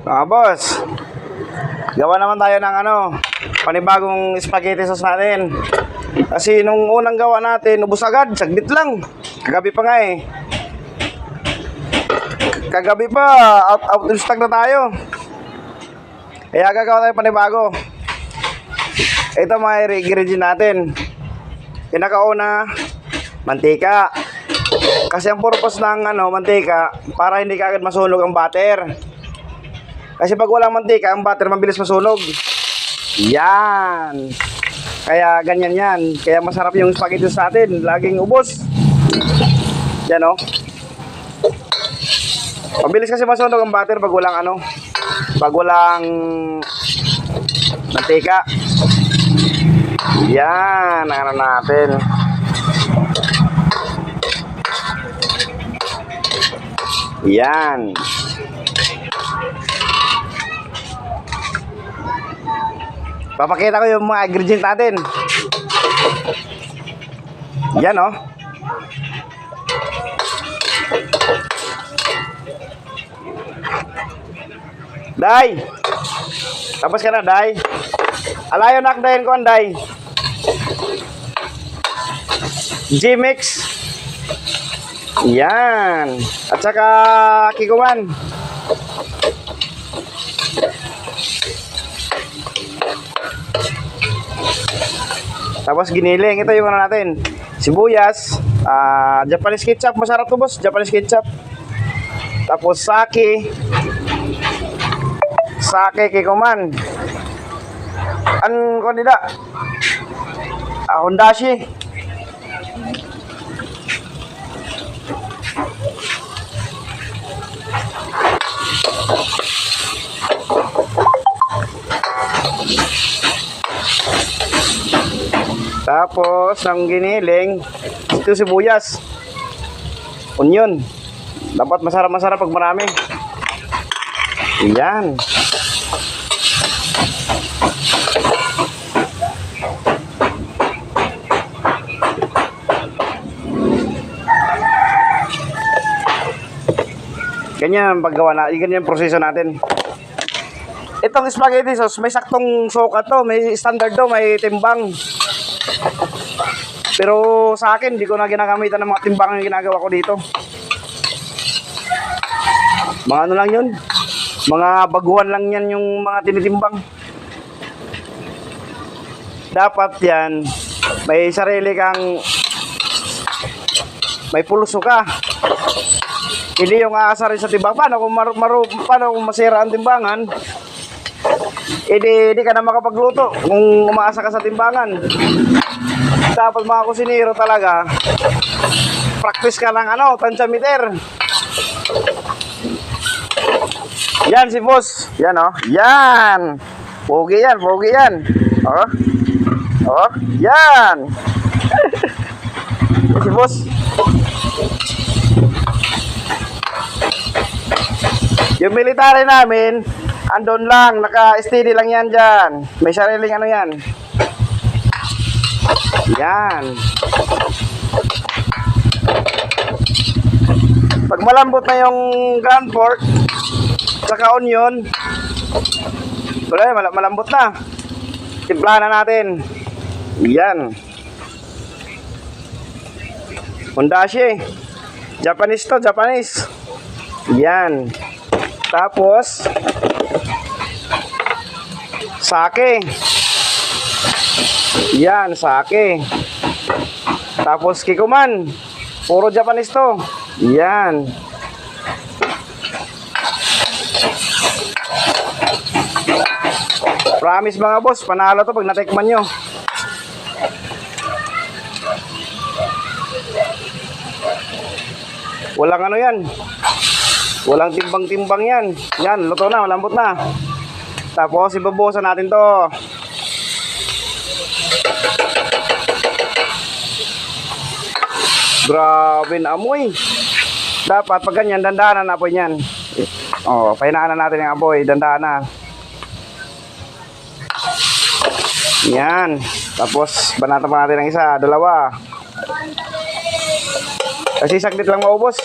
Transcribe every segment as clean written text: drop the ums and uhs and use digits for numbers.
Boss, gawa naman tayo ng panibagong spaghetti sauce natin. Kasi nung unang gawa natin, ubos agad, saglit lang. Kagabi pa nga eh. Kagabi pa, out of stock na tayo. Kaya gagawa tayo panibago. Ito mga ingredient natin. Pinakauna, mantika. Kasi ang purpose ng mantika, para hindi kaagad masunog ang butter. Kasi pag walang mantika, ang butter mabilis masunog. Yan. Kaya ganyan yan. Kaya masarap yung spaghetti sa atin. Laging ubos. Yan o. Mabilis kasi masunog ang butter pag walang pag walang mantika. Yan. Natin. Yan. Papakita ko yung mga ingredient natin. Yan o. Day. Tapos ka na, Day. Alayo nakdahin ko ang Day. G-Mix. Yan. At saka kikuman. Tapos giniling. Ito yung natin. Sibuyas. Japanese ketchup. Masarap to, boss. Japanese ketchup. Tapos sake. Sake kikuman. An kondida. Hondashi. Tapos ng giniling, ito sibuyas, onion. Dapat masarap-masarap pag marami. Yan. Ganyan ang paggawa natin, ganyan ang proseso natin. Itong spaghetti sauce, may saktong sukat to, may standard to, may timbang. Pero sa akin, hindi ko na ginagamitan ng mga timbang yung ginagawa ko dito. Mga lang yun. Mga baguhan lang yan yung mga tinitimbang. Dapat yan, may sarili kang, may pulso ka. Hindi yung aasarin sa timbang. Paano kung masira ang timbangan? Hindi ka na makapagluto kung umaasa ka sa timbangan. Dapat mga kusinero talaga, practice ka ng tansyameter. Yan si boss. Yan o. Yan. Pogi yan. Pogi yan. Yan. Si boss. Yung military namin, andon lang, naka-steady lang yan dyan. May sariling yan. Yan. Pag malambot na yung ground pork, saka onion, wala, malambot na. Timplahan na natin. Yan. Hondashi. Japanese to, Japanese. Yan. Tapos sake. Yan, sake. Tapos kikuman. Puro Japanese to. Yan. Promise mga boss, panalo to pag natikman nyo. Walang yan. Walang timbang-timbang yan. Yan, luto na, malambot na. Tapos ibabawasan natin to. Grabe na amoy. Dapat pag ganyan, dandanan na apoy niyan. Pahinaan na natin yung apoy, dandanan na. Yan. Tapos banatan pa natin ng isa, dalawa. Kasi saglit lang maubos.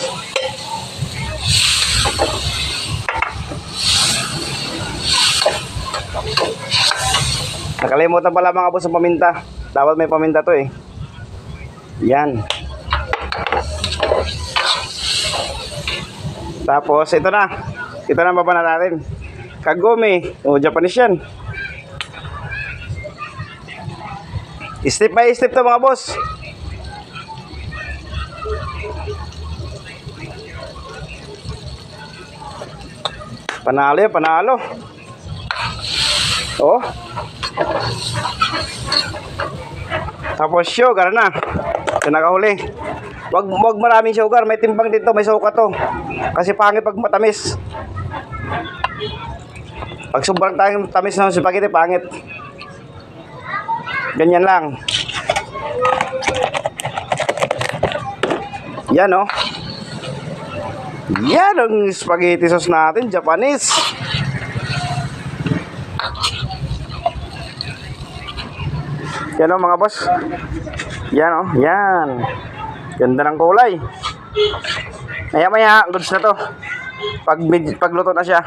Nakalimutan pala mga boss ang paminta. Dapat may paminta to eh. Yan. Tapos ito na. Ito na ang baba na natin. Kagome. O, Japanese yan. Step by step to mga boss. Panalo yan, panalo. Oh. Tapos sugar na. Ito nakahuli. Wag maraming sugar. May timbang dito. May suka to. Kasi pangit pag matamis. Pag sobrang tayong tamis ng spaghetti, pangit. Ganyan lang. Yan oh. Yan ang spaghetti sauce natin, Japanese. Yan oh mga boss. Yan oh, yan. Ganda ng kulay. Maya-maya, goods na to. Pagluto na siya.